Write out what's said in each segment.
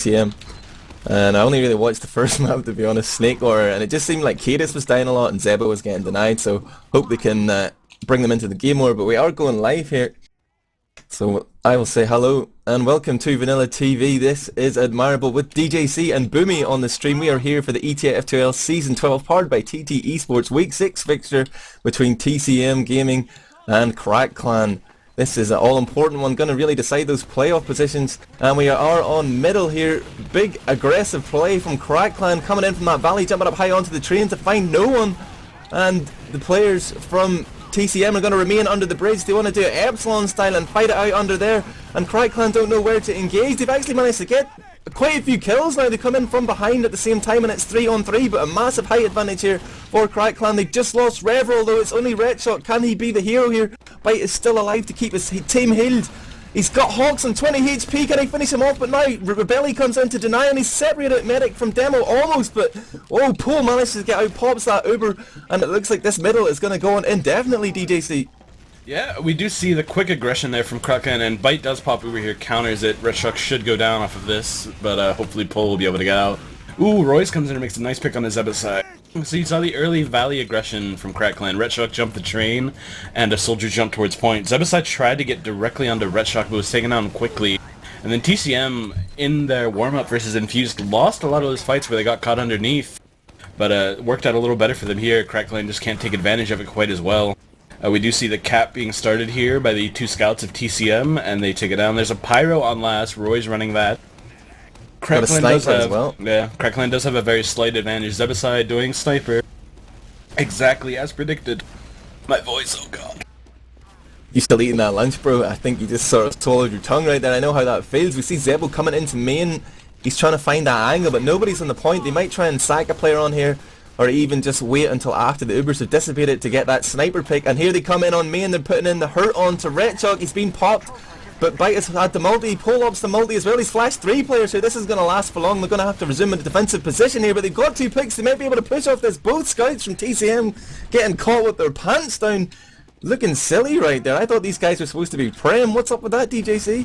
TCM. And I only really watched the first map, to be honest, Snake Order, and it just seemed like Kaidus was dying a lot and Zebba was getting denied, so hope they can bring them into the game more. But we are going live here, so I will say hello and welcome to VanillaTV. This is Admirable with DJC and Boomeh on the stream. We are here for the ETF2L Season 12 powered by TT Esports Week 6 fixture between TCM-Gaming and Crackclan. This is an all-important one, going to really decide those playoff positions, and we are on middle here. Big aggressive play from Crackclan coming in from that valley, jumping up high onto the train to find no one, and the players from TCM are going to remain under the bridge. They want to do it Epsilon style and fight it out under there, and Crackclan don't know where to engage. They've actually managed to get quite a few kills now. They come in from behind at the same time and it's 3-on-3, but a massive height advantage here for Crackclan. They've just lost Reveral though. It's only Retshock. Can he be the hero here? Byte is still alive to keep his team healed. He's got Hocz on 20 HP. Can he finish him off? But now Rebeli comes in to deny, and he's separated Medic from Demo almost, but oh, Pool manages to get out, pops that Uber, and it looks like this middle is going to go on indefinitely, DJC. Yeah, we do see the quick aggression there from Crackclan, and Byte does pop over here, counters it. Retshock should go down off of this, but hopefully Pole will be able to get out. Ooh, Royze comes in and makes a nice pick on the Zebbosai. So you saw the early valley aggression from Crackclan. Retshock jumped the train, and a soldier jumped towards point. Zebbosai tried to get directly onto Retshock, but was taken down quickly. And then TCM, in their warm-up versus Infused, lost a lot of those fights where they got caught underneath. But worked out a little better for them here. Crackclan just can't take advantage of it quite as well. We do see the cap being started here by the two scouts of TCM, and they take it down. There's a pyro on last. Roy's running that. Crackclan does have, Crackclan does have a very slight advantage. Zebbosai doing sniper, exactly as predicted. My voice, oh god. You still eating that lunch, bro? I think you just sort of swallowed your tongue right there. I know how that feels. We see Zebbo coming into main. He's trying to find that angle, but nobody's on the point. They might try and sack a player on here, or even just wait until after the Ubers have dissipated to get that sniper pick. And here they come in on main. They're putting in the hurt onto Retshock. He's been popped. But Byte has had the multi, Pole-Op's the multi as well. He's flashed 3 players here. This is going to last for long. They're going to have to resume a defensive position here, but they've got 2 picks. They might be able to push off this. Both scouts from TCM getting caught with their pants down. Looking silly right there. I thought these guys were supposed to be Prem. What's up with that, DJC?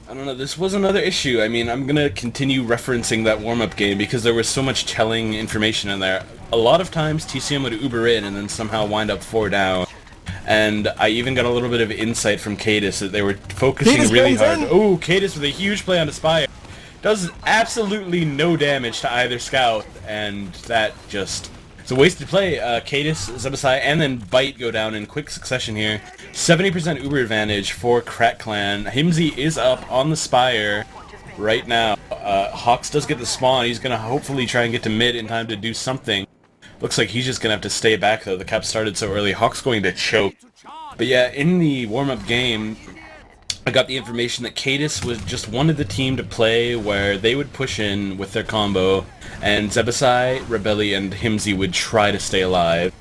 I don't know, this was another issue. I mean, I'm going to continue referencing that warm-up game because there was so much telling information in there. A lot of times TCM would Uber in and then somehow wind up 4 down. And I even got a little bit of insight from Kaidus that they were focusing really hard. Oh, Kaidus with a huge play on the Spire. Does absolutely no damage to either scout, and that just... It's a wasted play. Kaidus, Zebbosai, and then Byte go down in quick succession here. 70% Uber advantage for Crackclan. Hymzi is up on the Spire right now. Hocz does get the spawn. He's going to hopefully try and get to mid in time to do something. Looks like he's just going to have to stay back, though. The cap started so early. Hocz going to choke. But yeah, in the warm-up game, I got the information that Kaidus was just wanted the team to play where they would push in with their combo, and Zebbosai, Rebeli, and Hymzi would try to stay alive.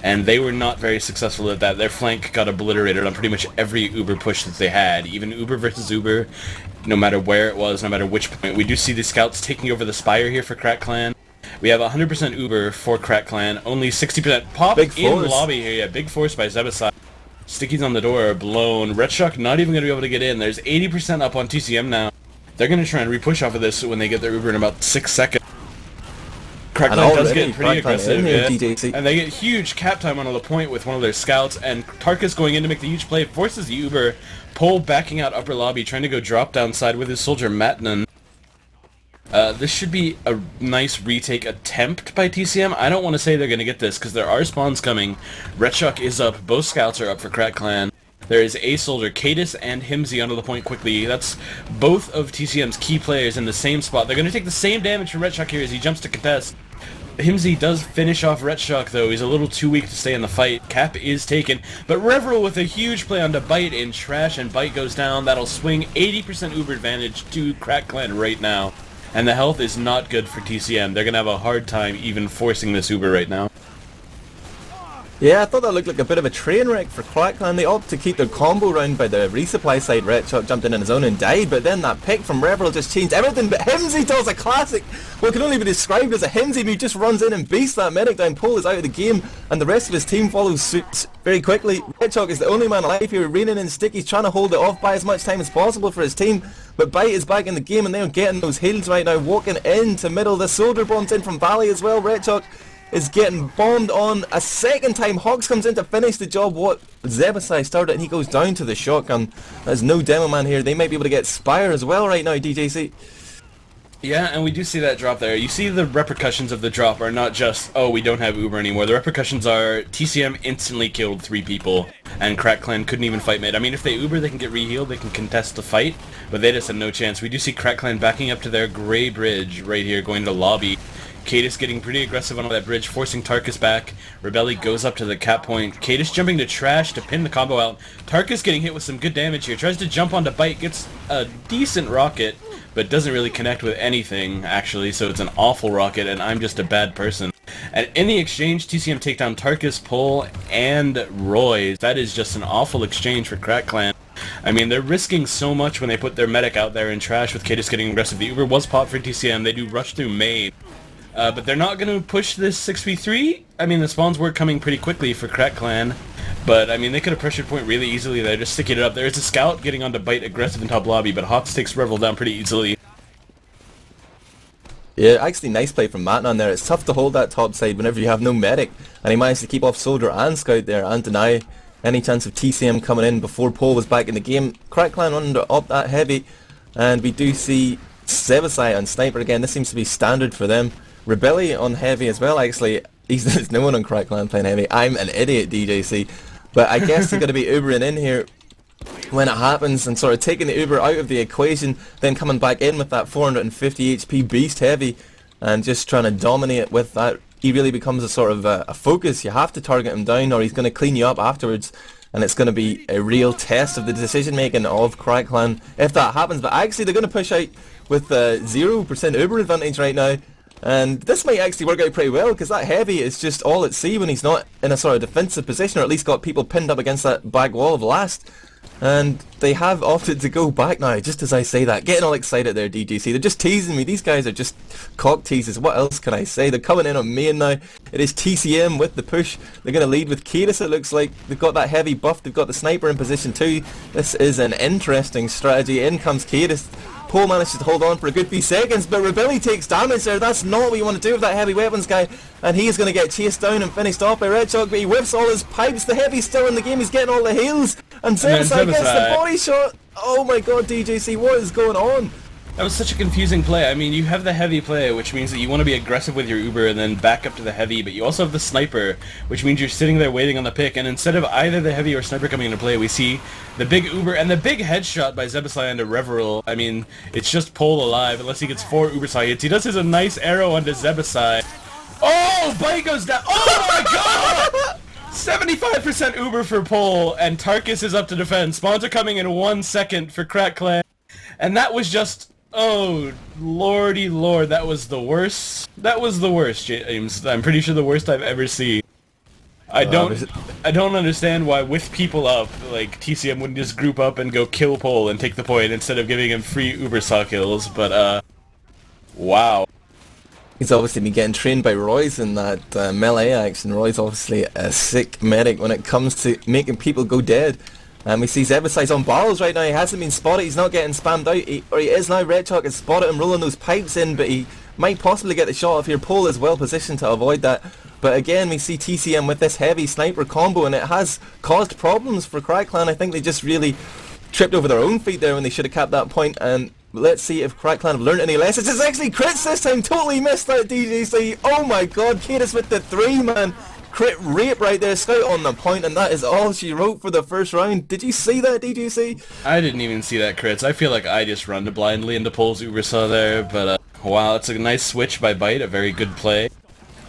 And they were not very successful at that. Their flank got obliterated on pretty much every Uber push that they had. Even Uber versus Uber, no matter where it was, no matter which point. We do see the scouts taking over the Spire here for Crackclan. We have 100% Uber for Crackclan, only 60% pop in lobby here. Yeah, big force by Zebbosai. Stickies on the door are blown. Retshock not even going to be able to get in. There's 80% up on TCM now. They're going to try and re-push off of this when they get their Uber in about 6 seconds. Crackclan does get pretty aggressive, yeah. And they get huge cap time on the point with one of their scouts, and Tarkus going in to make the huge play, forces the Uber. Pole backing out upper lobby, trying to go drop down side with his soldier MatnuN. This should be a nice retake attempt by TCM. I don't want to say they're going to get this, because there are spawns coming. Retshock is up, both scouts are up for Crackclan. There is a soldier, Kaidus and Hymzi onto the point quickly. That's both of TCM's key players in the same spot. They're going to take the same damage from Retshock here as he jumps to contest. Hymzi does finish off Retshock though. He's a little too weak to stay in the fight. Cap is taken, but Reveral with a huge play onto Byte in trash, and Byte goes down. That'll swing 80% Uber advantage to Crackclan right now. And the health is not good for TCM. They're going to have a hard time even forcing this Uber right now. Yeah, I thought that looked like a bit of a train wreck for Crackclan. They opt to keep their combo round by the resupply side. Retshock jumped in on his own and died, but then that pick from Reveral just changed everything. But Hymzi does a classic, what can only be described as a Hymzi move, just runs in and beats that medic down. Pole is out of the game, and the rest of his team follows suit very quickly. Retshock is the only man alive here, reining in stick. He's trying to hold it off by as much time as possible for his team, but Byte is back in the game and they're getting those heals right now, walking into middle. The soldier bombs in from Valley as well. Retshock is getting bombed on a second time. Hocz comes in to finish the job what Zebbosai started, and he goes down to the shotgun. There's no demo man here. They might be able to get Spire as well right now, DJC. Yeah, and we do see that drop there. You see the repercussions of the drop are not just, oh, we don't have Uber anymore. The repercussions are TCM instantly killed 3 people, and Crack Clan couldn't even fight mid. I mean, if they Uber, they can get re-healed, they can contest the fight, but they just had no chance. We do see Crack Clan backing up to their gray bridge right here, going to lobby. Kaidus getting pretty aggressive on that bridge, forcing Tarkus back. Rebeli goes up to the cap point. Kaidus jumping to trash to pin the combo out. Tarkus getting hit with some good damage here. Tries to jump onto Byte, gets a decent rocket, but doesn't really connect with anything, actually, so it's an awful rocket, and I'm just a bad person. And in the exchange, TCM take down Tarkus, Pull, and Royze. That is just an awful exchange for Crack Clan. I mean, they're risking so much when they put their medic out there in trash with Kaidus getting aggressive. The Uber was popped for TCM. They do rush through main. But they're not going to push this 6v3. I mean, the spawns were coming pretty quickly for Crack Clan. But, I mean, they could have pressured point really easily. They're just sticking it up. There's a scout getting onto Byte aggressive in top lobby, but Hocz takes Reveral down pretty easily. Yeah, actually nice play from MatnuN there. It's tough to hold that top side whenever you have no medic. And he managed to keep off Soldier and Scout there and deny any chance of TCM coming in before Paul was back in the game. Crack Clan under up that heavy. And we do see Zebbosai on Sniper again. This seems to be standard for them. Rebeli on heavy as well, actually. There's no one on Crack Clan playing heavy. I'm an idiot, DJC. But I guess they're going to be Ubering in here when it happens and sort of taking the Uber out of the equation, then coming back in with that 450 HP beast heavy and just trying to dominate with that. He really becomes a sort of a focus. You have to target him down or he's going to clean you up afterwards, and it's going to be a real test of the decision making of Crack Clan if that happens. But actually they're going to push out with 0% Uber advantage right now. And this might actually work out pretty well, because that heavy is just all at sea when he's not in a sort of defensive position, or at least got people pinned up against that back wall of last. And they have opted to go back now, just as I say that. Getting all excited there, DGC. They're just teasing me. These guys are just cock teases. What else can I say? They're coming in on main now. It is TCM with the push. They're going to lead with Kaidus, it looks like. They've got that heavy buff. They've got the sniper in position too. This is an interesting strategy. In comes Kaidus. Paul manages to hold on for a good few seconds, but Rebeli takes damage there. That's not what you want to do with that heavy weapons guy, and he is going to get chased down and finished off by Retshock, but he whips all his pipes. The heavy's still in the game, he's getting all the heals, and Zebbosai gets the body shot. Oh my god, DJC, what is going on? That was such a confusing play. I mean, you have the heavy play, which means that you want to be aggressive with your Uber and then back up to the heavy, but you also have the sniper, which means you're sitting there waiting on the pick, and instead of either the heavy or sniper coming into play, we see the big Uber and the big headshot by Zebbosai onto Reveral. I mean, it's just Pole alive, unless he gets 4 Uber side hits. He does his a nice arrow onto Zebbosai. Oh, Byte goes down. Oh my god! 75% Uber for Pole, and Tarkus is up to defend. Spawns are coming in 1 second for Crack Clan, and that was just... oh, lordy lord, that was the worst. That was the worst, James. I'm pretty sure the worst I've ever seen. I don't understand why with people up, like, TCM wouldn't just group up and go kill Pole and take the point instead of giving him free Uber saw kills, but, wow. He's obviously been getting trained by Royze in that melee action. Royze obviously a sick medic when it comes to making people go dead. And we see Zebbosai's on barrels right now. He hasn't been spotted. He's not getting spammed out. Or he is now. Retshock has spotted him rolling those pipes in, but he might possibly get the shot off here. Pole is well positioned to avoid that. But again, we see TCM with this heavy sniper combo, and it has caused problems for Crack Clan. I think they just really tripped over their own feet there when they should have capped that point. And let's see if Crack Clan have learned any lessons. It's actually crits this time. Totally missed that DJC. Oh my god, Kaidus with the 3, man. Crit rape right there, Scout on the point, and that is all she wrote for the first round. Did you see that, DGC? I didn't even see that crits. I feel like I just run blindly into Pole's Uber saw there, but wow, it's a nice switch by Byte, a very good play.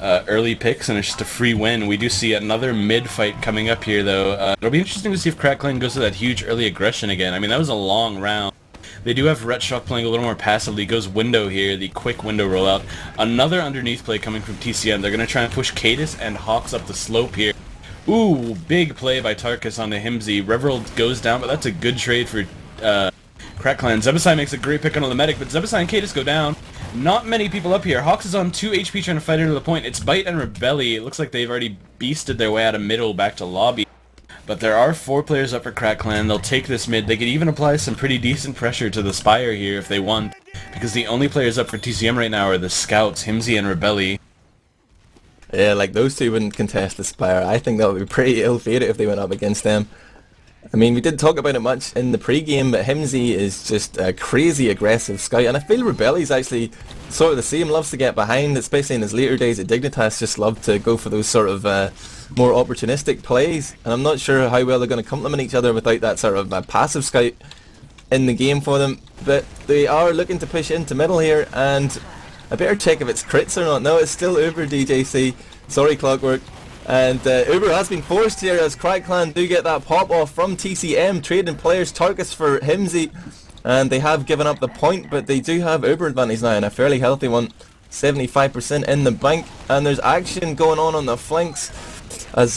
Early picks, and it's just a free win. We do see another mid fight coming up here, though. It'll be interesting to see if Crack Clan goes to that huge early aggression again. I mean, that was a long round. They do have Retshock playing a little more passively. Goes window here, the quick window rollout. Another underneath play coming from TCM. They're going to try and push Kaidus and Hocz up the slope here. Ooh, big play by Tarkus on the Hymzi. Reveral goes down, but that's a good trade for Crack Clan. Zebbosai makes a great pick on the medic, but Zebbosai and Kaidus go down. Not many people up here. Hocz is on 2 HP trying to fight into the point. It's Byte and Rebeli. It looks like they've already beasted their way out of middle back to lobby. But there are 4 players up for Crack Clan. They'll take this mid. They could even apply some pretty decent pressure to the Spire here if they want, because the only players up for TCM right now are the Scouts, Hymzi and Rebeli. Yeah, like those two wouldn't contest the Spire. I think that would be pretty ill-fated if they went up against them. I mean, we didn't talk about it much in the pre-game, but Hymzi is just a crazy aggressive scout, and I feel Rebeli's actually sort of the same, loves to get behind, especially in his later days at Dignitas, just loved to go for those sort of more opportunistic plays, and I'm not sure how well they're going to complement each other without that sort of passive scout in the game for them, but they are looking to push into middle here, and I better check if it's crits or not. No, it's still Uber DJC, sorry Clockwork. And Uber has been forced here as Crack Clan do get that pop off from TCM, trading players Tarkus for Hymzi, and they have given up the point, but they do have Uber advantage now, and a fairly healthy one, 75% in the bank, and there's action going on the flanks as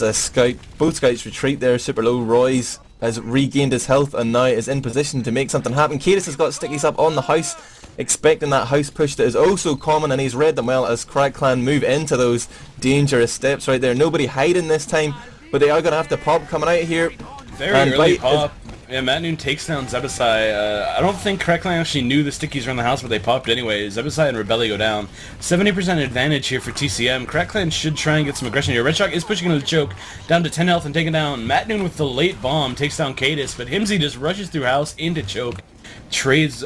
both scouts retreat there. Super low Royze has regained his health and now is in position to make something happen. Kaidus has got stickies up on the house, expecting that house push that is also common, and he's read them well as Crack Clan move into those dangerous steps right there. Nobody hiding this time, but they are going to have to pop coming out here. Very early pop. Yeah, MatnuN takes down Zebbosai. I don't think Crack Clan actually knew the stickies were in the house, but they popped anyway. Zebbosai and Rebeli go down. 70% advantage here for TCM. Crack Clan should try and get some aggression here. Retshock is pushing into the choke, down to 10 health and taken down. MatnuN with the late bomb takes down Kaidus, but Hymzi just rushes through house into choke. Trades...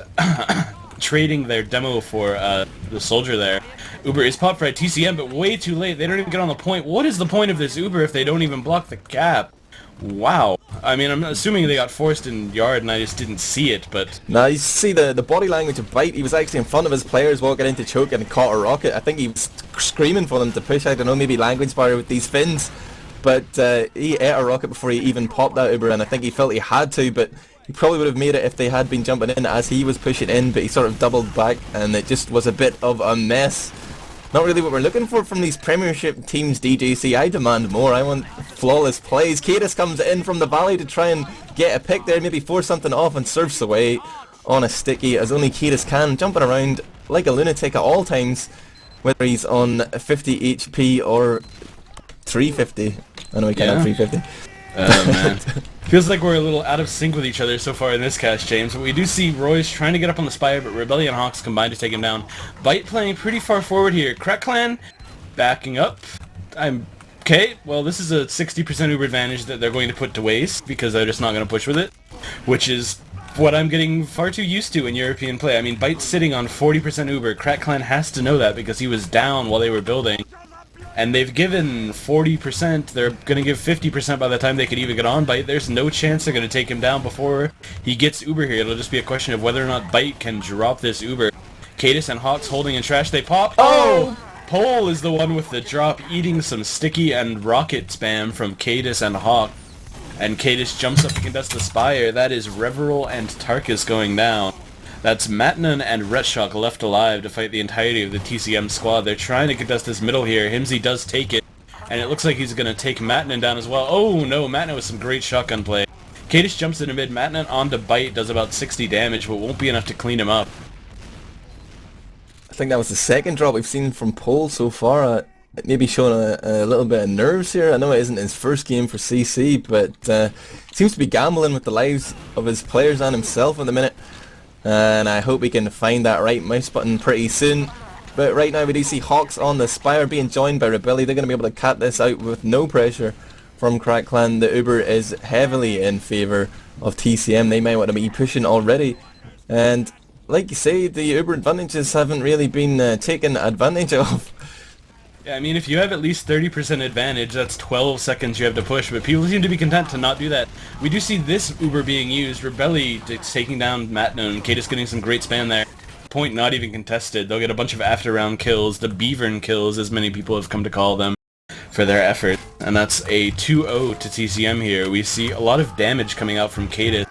trading their demo for the soldier there. Uber is popped for TCM, but way too late. They don't even get on the point. What is the point of this Uber if they don't even block the cap? Wow. I mean, I'm assuming they got forced in yard and I just didn't see it, but... Now you see the body language of Byte. He was actually in front of his players walking into choke and caught a rocket. I think he was screaming for them to push. I don't know, maybe language barrier with these fins. But he ate a rocket before he even popped that Uber, and I think he felt he had to, but he probably would have made it if they had been jumping in as he was pushing in, but he sort of doubled back and it just was a bit of a mess. Not really what we're looking for from these Premiership teams, DJC. I demand more. I want flawless plays. Kaidus comes in from the valley to try and get a pick there, maybe force something off, and surfs away on a sticky as only Kaidus can, jumping around like a lunatic at all times, whether he's on 50 HP or 350. I know he can't have 350. Oh man. Feels like we're a little out of sync with each other so far in this cast, James. But we do see Royze trying to get up on the Spire, but Rebeli and Hocz combined to take him down. Byte playing pretty far forward here. Crack Clan backing up. Okay, well this is a 60% Uber advantage that they're going to put to waste because they're just not going to push with it, which is what I'm getting far too used to in European play. I mean, Byte's sitting on 40% Uber. Crack Clan has to know that because he was down while they were building. And they've given 40%, they're going to give 50% by the time they could even get on Byte. There's no chance they're going to take him down before he gets Uber here. It'll just be a question of whether or not Byte can drop this Uber. Kaidus and Hocz holding in trash, they pop. Oh! Pole is the one with the drop, eating some sticky and rocket spam from Kaidus and Hocz. And Kaidus jumps up to contest the Spire. That is Reveral and Tarkus going down. That's MatnuN and Retshock left alive to fight the entirety of the TCM squad. They're trying to contest this middle here. Hymzi does take it, and it looks like he's going to take MatnuN down as well. Oh no, MatnuN with some great shotgun play. Kaidus jumps into mid. MatnuN onto Byte, does about 60 damage, but won't be enough to clean him up. I think that was the second drop we've seen from Pole so far. Maybe showing a little bit of nerves here. I know it isn't his first game for CC, but seems to be gambling with the lives of his players and himself at the minute. And I hope we can find that right mouse button pretty soon. But right now we do see Hocz on the Spire being joined by Rebeli. They're going to be able to cut this out with no pressure from Crack Clan. The Uber is heavily in favour of TCM. They might want to be pushing already. And like you say, the Uber advantages haven't really been taken advantage of. Yeah, I mean, if you have at least 30% advantage, that's 12 seconds you have to push, but people seem to be content to not do that. We do see this Uber being used. Rebeli taking down MatnuN, Kaidus getting some great spam there. Point not even contested. They'll get a bunch of after-round kills, the Beavern kills, as many people have come to call them, for their effort. And that's a 2-0 to TCM here. We see a lot of damage coming out from Kaidus,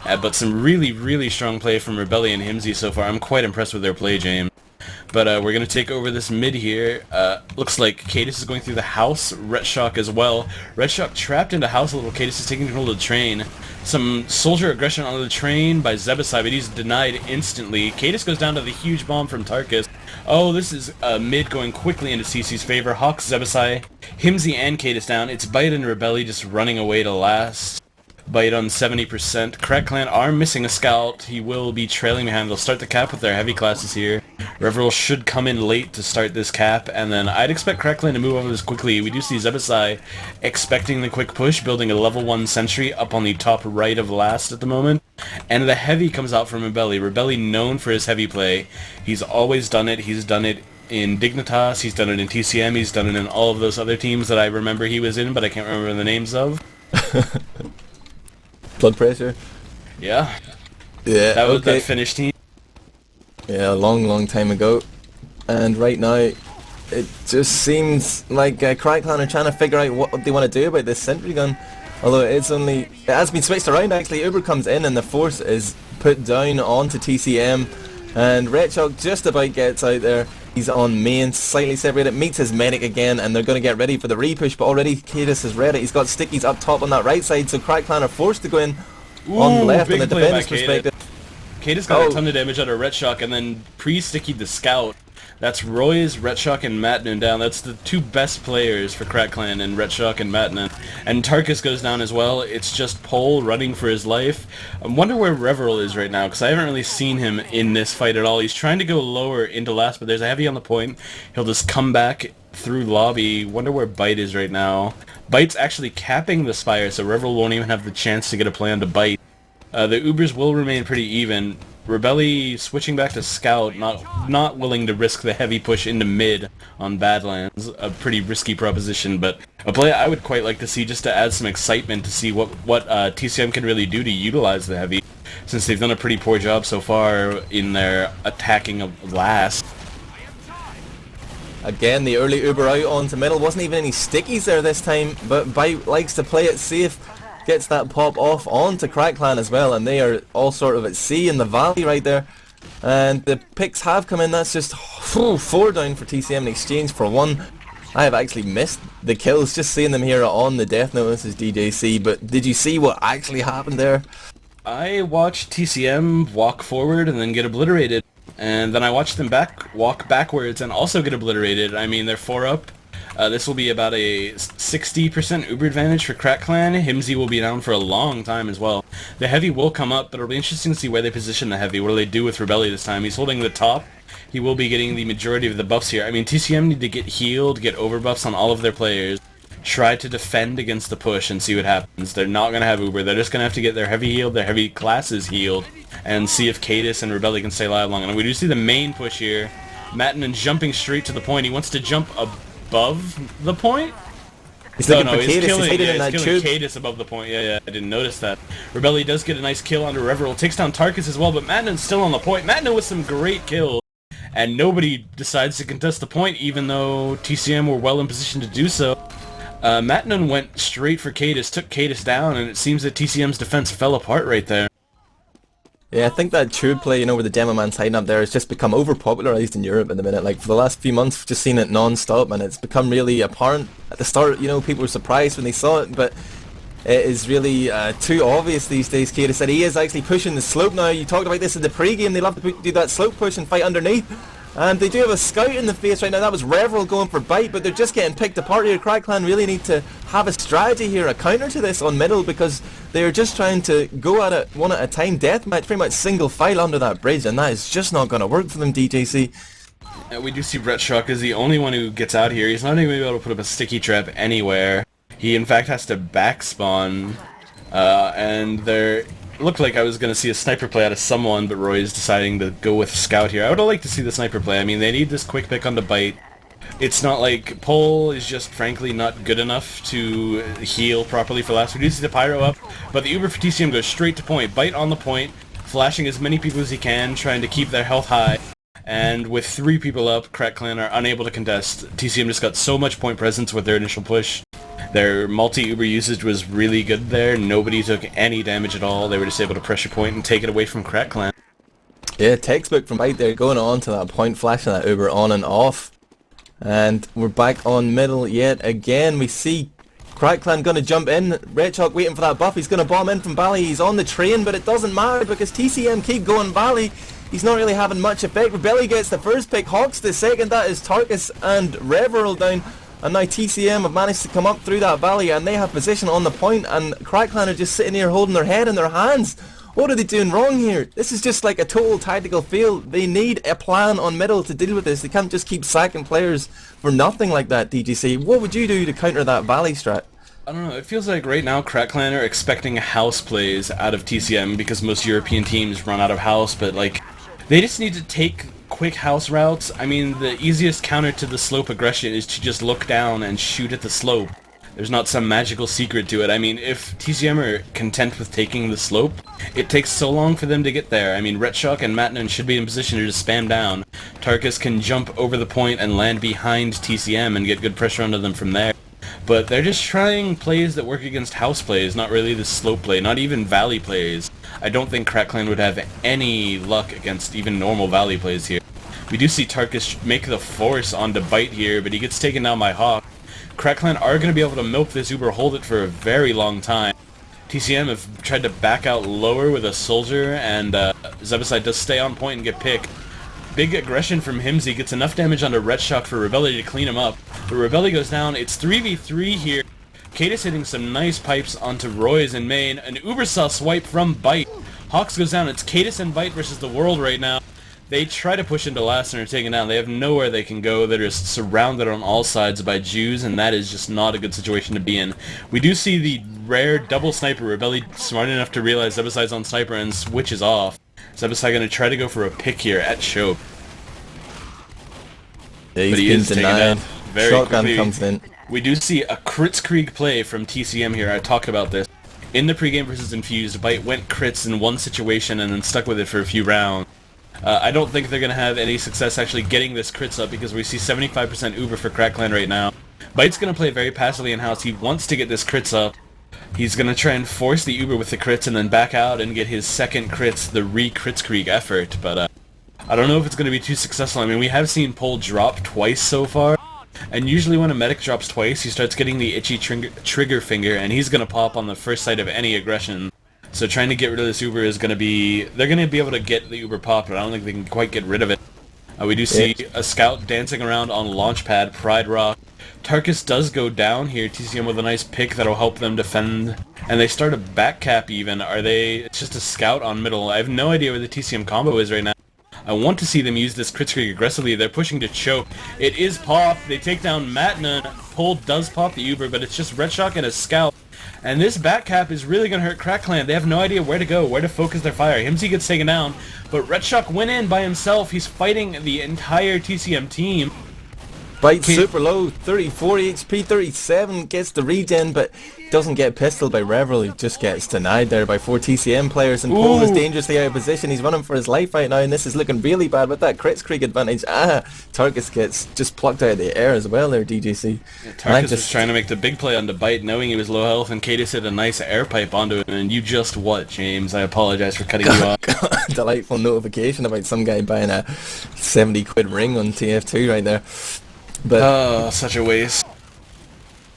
but some really, really strong play from Rebeli and Hymzi so far. I'm quite impressed with their play, James. But we're going to take over this mid here. Looks like Kaidus is going through the house. Retshock as well. Retshock trapped into house a little. Kaidus is taking control of the train. Some soldier aggression on the train by Zebbosai, but he's denied instantly. Kaidus goes down to the huge bomb from Tarkus. Oh, this is mid going quickly into CC's favor. Hocz, Zebbosai, Hymzi and Kaidus down. It's Byte and Rebeli just running away to last. Byte on 70%. Crack Clan are missing a scout. He will be trailing behind. They'll start the cap with their heavy classes here. Reveral should come in late to start this cap, and then I'd expect Crack Clan to move over this quickly. We do see Zebbosai expecting the quick push, building a level 1 sentry up on the top right of last at the moment. And the heavy comes out from Rebeli. Rebeli known for his heavy play. He's always done it. He's done it in Dignitas, he's done it in TCM, he's done it in all of those other teams that I remember he was in, but I can't remember the names of. Blood pressure. Yeah. Yeah. That was okay. that Finnish team. Yeah, a long time ago. And right now, it just seems like Crack Clan are trying to figure out what they want to do about this sentry gun. Although it has been switched around actually. Uber comes in and the force is put down onto TCM. And Retshock just about gets out there. He's on main, slightly separated, meets his medic again, and they're going to get ready for the repush, but already Kaidus is ready. He's got stickies up top on that right side, so Crack Clan are forced to go in on the left on the defense perspective. Kaidus got a ton of damage out of Retshock and then pre-stickied the scout. That's Royze, Retshock, and MatnuN down. That's the two best players for Crack Clan, and Retshock and MatnuN. And Tarkus goes down as well. It's just Pole running for his life. I wonder where Reveral is right now, because I haven't really seen him in this fight at all. He's trying to go lower into last, but there's a heavy on the point. He'll just come back through lobby. Wonder where Byte is right now. Byte's actually capping the Spire, so Reveral won't even have the chance to get a play onto Byte. The Ubers will remain pretty even. Rebeli switching back to Scout, not willing to risk the heavy push into mid on Badlands. A pretty risky proposition, but a play I would quite like to see just to add some excitement to see what TCM can really do to utilize the heavy, since they've done a pretty poor job so far in their attacking of last. Again, the early Uber out onto middle. Wasn't even any stickies there this time, but Byte likes to play it safe. Gets that pop off onto Crack Clan as well, and they are all sort of at sea in the valley right there. And the picks have come in. That's just 4 down for TCM in exchange for 1. I have actually missed the kills, just seeing them here on the death notice as DJC, but did you see what actually happened there? I watched TCM walk forward and then get obliterated, and then I watched them walk backwards and also get obliterated. I mean, they're 4 up. This will be about a 60% Uber advantage for Crack Clan. Hymzi will be down for a long time as well. The heavy will come up, but it'll be interesting to see where they position the heavy. What do they do with Rebeli this time? He's holding the top. He will be getting the majority of the buffs here. I mean, TCM need to get healed, get overbuffs on all of their players, try to defend against the push and see what happens. They're not going to have Uber. They're just going to have to get their heavy healed, their heavy classes healed, and see if Kaidus and Rebeli can stay alive long enough. We do see the main push here. MatnuN jumping straight to the point. He wants to jump above the point? He's looking for he's Kaidus. killing, He's killing Kaidus above the point. Yeah, I didn't notice that. Rebeli does get a nice kill onto Reveral. Takes down Tarkus as well, but MatnuN's still on the point. MatnuN with some great kills, and nobody decides to contest the point, even though TCM were well in position to do so. MatnuN went straight for Kaidus, took Kaidus down, and it seems that TCM's defense fell apart right there. Yeah, I think that tube play, where the demo man's hiding up there has just become over-popularized in Europe at the minute. Like, for the last few months, we've just seen it non-stop, and it's become really apparent. At the start, people were surprised when they saw it, but it is really too obvious these days. Kaidus said he is actually pushing the slope now. You talked about this in the pre-game. They love to do that slope push and fight underneath. And they do have a scout in the face right now. That was Reveral going for Byte, but they're just getting picked apart here. Crack Clan really need to have a strategy here, a counter to this on middle, because they're just trying to go at it one at a time. Deathmatch, pretty much single file under that bridge, and that is just not going to work for them, DJC. We do see Retshock is the only one who gets out here. He's not even going to be able to put up a sticky trap anywhere. He, in fact, has to back spawn, and they're... Looked like I was going to see a sniper play out of someone, but Roy's deciding to go with Scout here. I would have liked to see the sniper play. I mean, they need this quick pick on the Byte. It's not like Pole is just, frankly, not good enough to heal properly for last. We do see the Pyro up, but the Uber for TCM goes straight to point. Byte on the point, flashing as many people as he can, trying to keep their health high. And with 3 people up, Crack Clan are unable to contest. TCM just got so much point presence with their initial push. Their multi-Uber usage was really good there. Nobody took any damage at all. They were just able to pressure point and take it away from Crack Clan. Yeah, textbook from Byte there, going on to that point, flashing that Uber on and off. And we're back on middle yet again. We see Crackclan gonna jump in. Retshock waiting for that buff. He's gonna bomb in from Valley. He's on the train, but it doesn't matter because TCM keep going Valley. He's not really having much effect. Rebeli gets the first pick. Hocz the second. That is Tarkus and Reveral down. And now TCM have managed to come up through that valley and they have position on the point, and Crackclan are just sitting here holding their head in their hands. What are they doing wrong here? This is just like a total tactical fail. They need a plan on middle to deal with this. They can't just keep sacking players for nothing like that, DGC. What would you do to counter that valley strat? I don't know, it feels like right now Crackclan are expecting house plays out of TCM because most European teams run out of house, but like, they just need to take quick house routes. I mean, the easiest counter to the slope aggression is to just look down and shoot at the slope. There's not some magical secret to it. I mean, if TCM are content with taking the slope, it takes so long for them to get there. I mean, Retshock and MatnuN should be in position to just spam down. Tarkus can jump over the point and land behind TCM and get good pressure onto them from there. But they're just trying plays that work against house plays, not really the slope play, not even valley plays. I don't think Crackclan would have any luck against even normal valley plays here. We do see Tarkus make the force onto Byte here, but he gets taken down by Hocz. Crackclan are going to be able to milk this Uber, hold it for a very long time. TCM have tried to back out lower with a soldier, and Zebbosai does stay on point and get picked. Big aggression from Hymzi, gets enough damage onto Retshock for Rebeli to clean him up. But Rebeli goes down, it's 3v3 here. Kaidus hitting some nice pipes onto Royze in main. An Uber saw swipe from Byte. Hocz goes down, it's Kaidus and Byte versus the world right now. They try to push into last and are taken down. They have nowhere they can go. They're just surrounded on all sides by Jews, and that is just not a good situation to be in. We do see the rare double sniper. Rebeli smart enough to realize Zebbosai's on sniper and switches off. Zebbosai going to try to go for a pick here at Choke. Yeah, but he is taken down very Shotgun quickly. comes in. We do see a Kritzkrieg play from TCM here. I talked about this. In the pregame versus Infused, Byte went crits in one situation and then stuck with it for a few rounds. I don't think they're going to have any success actually getting this crits up because we see 75% Uber for Crackclan right now. Byte's going to play very passively in-house. He wants to get this crits up. He's going to try and force the Uber with the crits and then back out and get his second crits, the re-Kritzkrieg effort, but I don't know if it's going to be too successful. I mean, we have seen Pole drop twice so far, and usually when a medic drops twice, he starts getting the itchy trigger finger, and he's going to pop on the first sight of any aggression. So trying to get rid of this Uber is going to be... They're going to be able to get the Uber popped, but I don't think they can quite get rid of it. We do see a scout dancing around on Launchpad, Pride Rock. Tarkus does go down here, TCM with a nice pick that'll help them defend. And they start a back cap even. Are they... It's just a scout on middle. I have no idea where the TCM combo is right now. I want to see them use this Kritzkrieg aggressively. They're pushing to Choke. It is pop. They take down MatnuN. Pole does pop the Uber, but it's just Retshock and a scout. And this back cap is really going to hurt Crackclan. They have no idea where to go, where to focus their fire. Hymzi gets taken down, but Retshock went in by himself. He's fighting the entire TCM team. Byte super low, 34 HP, 37, gets the regen, but doesn't get pistoled by Reveral. He just gets denied there by 4 TCM players, and Pole is dangerously out of position. He's running for his life right now, and this is looking really bad with that Kritzkrieg advantage. Tarkus gets just plucked out of the air as well there, DGC. Yeah, Tarkus was trying to make the big play onto Byte, knowing he was low health, and Kaidus hit a nice air pipe onto him, and you just what, James? I apologize for cutting you off. Delightful notification about some guy buying a 70 quid ring on TF2 right there. But such a waste.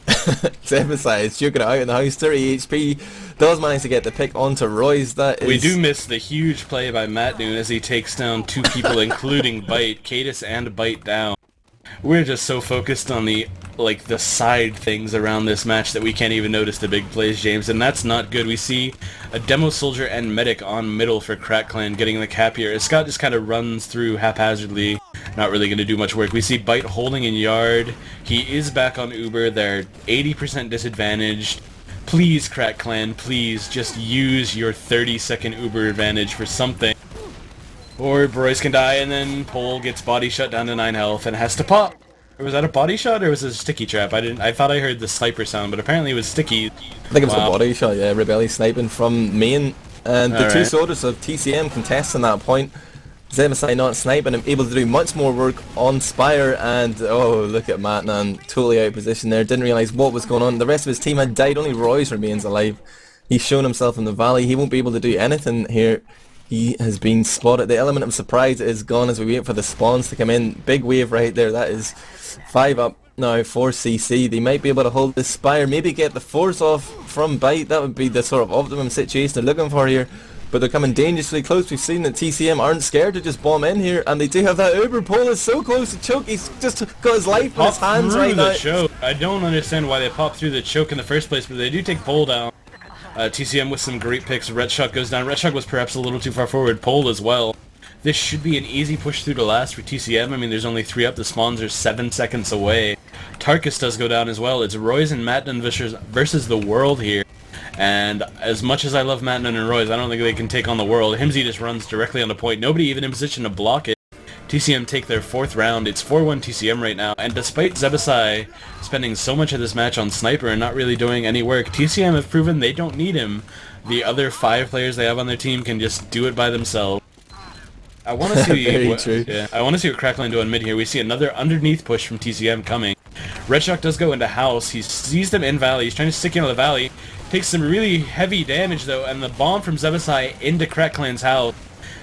Zebbosai is juking it out in the house, 30 HP, does manage to get the pick onto Royze. We do miss the huge play by MatnuN as he takes down 2 people including Byte, Kaidus and Byte down. We're just so focused on the side things around this match that we can't even notice the big plays, James, and that's not good. We see a demo soldier and medic on middle for Crackclan getting the cap here. Scott just kind of runs through haphazardly, not really going to do much work. We see Byte holding in yard. He is back on Uber. They're 80% disadvantaged. Please, Crackclan, please just use your 30-second Uber advantage for something. Or Royze can die, and then Pole gets body shot down to 9 health and has to pop. Or was that a body shot, or was it a sticky trap? I thought I heard the sniper sound, but apparently it was sticky. I think it was a body shot, yeah. Rebeli sniping from main, and the 2 soldiers of TCM contesting that point. Zebbosai not sniping and able to do much more work on Spire, and oh, look at MatnuN, totally out of position there. Didn't realise what was going on. The rest of his team had died. Only Royze remains alive. He's shown himself in the valley. He won't be able to do anything here. He has been spotted. The element of surprise is gone as we wait for the spawns to come in. Big wave right there. That is 5 up now for CC. They might be able to hold this Spire, maybe get the force off from Byte. That would be the sort of optimum situation they're looking for here. But they're coming dangerously close. We've seen that TCM aren't scared to just bomb in here, and they do have that Uber. Pole is so close to choke. He's just got his life in his hands right now. Choke. I don't understand why they popped through the choke in the first place, but they do take Pole down. TCM with some great picks. Retshock goes down. Retshock was perhaps a little too far forward. Pole as well. This should be an easy push through to last for TCM. I mean, there's only 3 up. The spawns are 7 seconds away. Tarkus does go down as well. It's Royze and MatnuN versus the world here. And as much as I love MatnuN and Royze, I don't think they can take on the world. Hymzi just runs directly on the point. Nobody even in position to block it. TCM take their 4th round. It's 4-1 TCM right now. And despite Zebbosai spending so much of this match on Sniper and not really doing any work, TCM have proven they don't need him. The other 5 players they have on their team can just do it by themselves. I want to see I want to see what Crackline do on mid here. We see another underneath push from TCM coming. Retshock does go into house. He sees them in valley. He's trying to stick into the valley. Takes some really heavy damage though, and the bomb from Zebbosai into Crackline's house.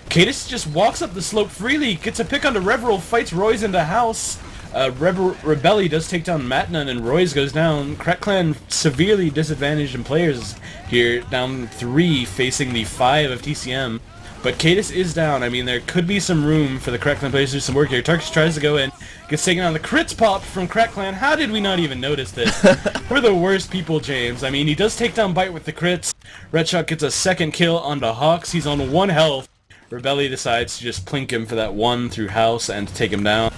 Kaidus just walks up the slope freely, gets a pick onto Reveral, fights Royze into house. Rebeli does take down MatnuN and Royze goes down. Crackline severely disadvantaged in players here, down 3 facing the 5 of TCM. But Kaidus is down. I mean, there could be some room for the Crackline players to do some work here. Tarkus tries to go in, gets taken on. The crits pop from Crackline. How did we not even notice this? We're the worst people, James. I mean, he does take down Byte with the crits. Retshock gets a 2nd kill onto Hocz. He's on 1 health. Rebeli decides to just plink him for that 1 through house and to take him down.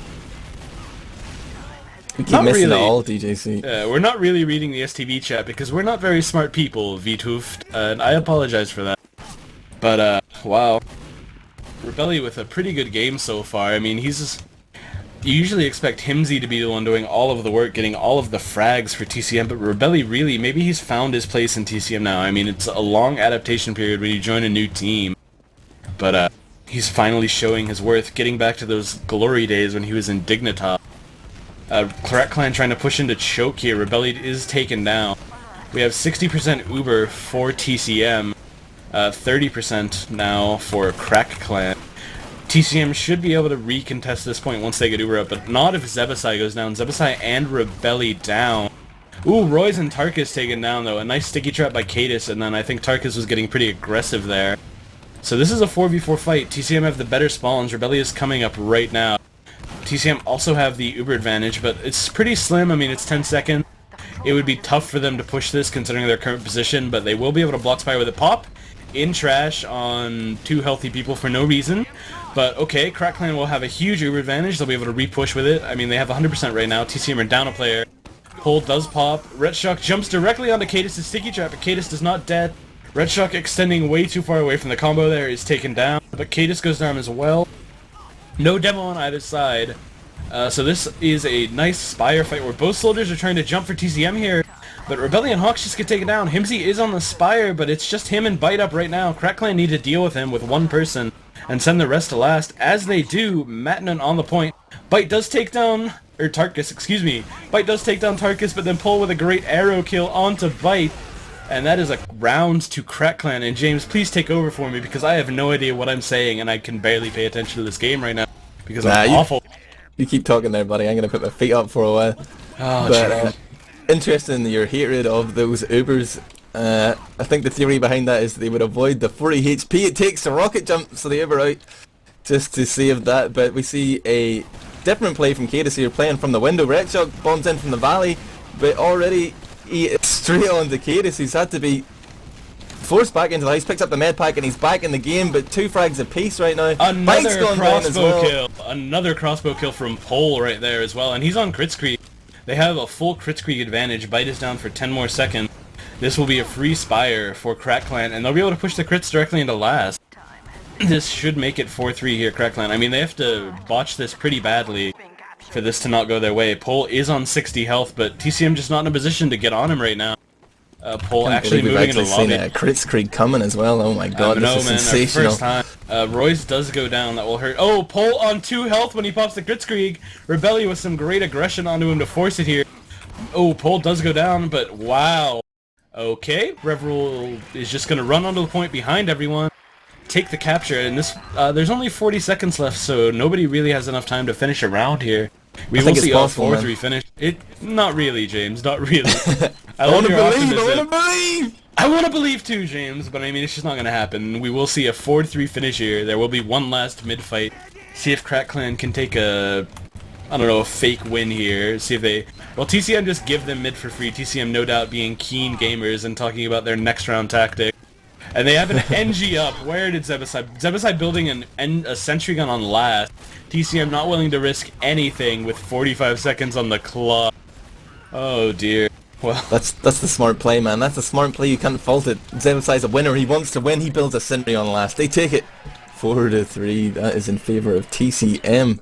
We keep missing really, it all, DJC. We're not really reading the STV chat because we're not very smart people, VTooft, and I apologize for that. But, wow. Rebeli with a pretty good game so far. I mean, you usually expect Hymzi to be the one doing all of the work, getting all of the frags for TCM, but Rebeli really, maybe he's found his place in TCM now. I mean, it's a long adaptation period when you join a new team. But, he's finally showing his worth, getting back to those glory days when he was in Dignitas. Crackline trying to push into choke here. Rebeli is taken down. We have 60% Uber for TCM. 30% now for Crackclan. TCM should be able to recontest this point once they get Uber up, but not if Zebbosai goes down. Zebbosai and Rebeli down. Ooh, Royze and Tarkus taken down though. A nice sticky trap by Kaidus, and then I think Tarkus was getting pretty aggressive there. So this is a 4v4 fight. TCM have the better spawns. Rebeli is coming up right now. TCM also have the Uber advantage, but it's pretty slim. I mean, it's 10 seconds. It would be tough for them to push this considering their current position, but they will be able to block Spire with a pop. In trash on 2 healthy people for no reason. But okay, Crackline will have a huge Uber advantage. They'll be able to re-push with it. I mean, they have 100% right now. TCM are down a player. Pole does pop. Retshock jumps directly onto Kaidus' sticky trap, but Kaidus does not dead. Retshock extending way too far away from the combo there is taken down, but Kaidus goes down as well. No demo on either side. So this is a nice Spire fight where both soldiers are trying to jump for TCM here. But Rebeli and Hocz just get taken down. Hymzi is on the Spire, but it's just him and Byte up right now. Crackline need to deal with him with 1 person and send the rest to last. As they do, MatnuN on the point. Byte does take down, or Tarkus, excuse me. Byte does take down Tarkus, but then pull with a great arrow kill onto Byte. And that is a round to Crackline. And James, please take over for me because I have no idea what I'm saying and I can barely pay attention to this game right now because I'm awful. You keep talking there, buddy. I'm going to put my feet up for a while. Oh, but, interesting your hatred of those Ubers. I think the theory behind that is they would avoid the 40 HP it takes to rocket jump, so they Uber out just to save that. But we see a different play from Kaidus here, playing from the window. Retshock bombs in from the valley, but already he is straight on to Kaidus. He's had to be forced back into the house, picks up the med pack, and he's back in the game, but 2 frags apiece right now. Another crossbow kill. Another crossbow kill from Pole right there as well, and he's on crit screen. They have a full crit screen advantage. Byte is down for 10 more seconds. This will be a free Spire for Crackline, and they'll be able to push the crits directly into last. This should make it 4-3 here, Crackline. I mean, they have to botch this pretty badly for this to not go their way. Pole is on 60 health, but TCM just not in a position to get on him right now. Pole actually moving into lobby. Seen a crit screen coming as well. Oh my god, this is sensational. First time. Royze does go down. That will hurt. Oh, Pole on 2 health when he pops the crit screen. Rebeli with some great aggression onto him to force it here. Oh, Pole does go down, but wow. Okay, Reveral is just going to run onto the point behind everyone. take the capture, and this there's only 40 seconds left, so nobody really has enough time to finish a round here. We will see a 4-3 finish. Not really, James, not really. I want to believe! I want to believe too, James, but I mean, it's just not going to happen. We will see a 4-3 finish here. There will be one last mid-fight. See if Crack Clan can take a, I don't know, a fake win here. See if they... Well, TCM just give them mid for free. TCM no doubt being keen gamers and talking about their next round tactic. And they have an NG up. Where did Zebbosai... Zebbosai building a sentry gun on last. TCM not willing to risk anything with 45 seconds on the clock. Oh dear. Well, that's the smart play, man. That's a smart play. You can't fault it. Zebbosai's a winner. He wants to win. He builds a sentry on last. They take it 4-3. That is in favor of TCM.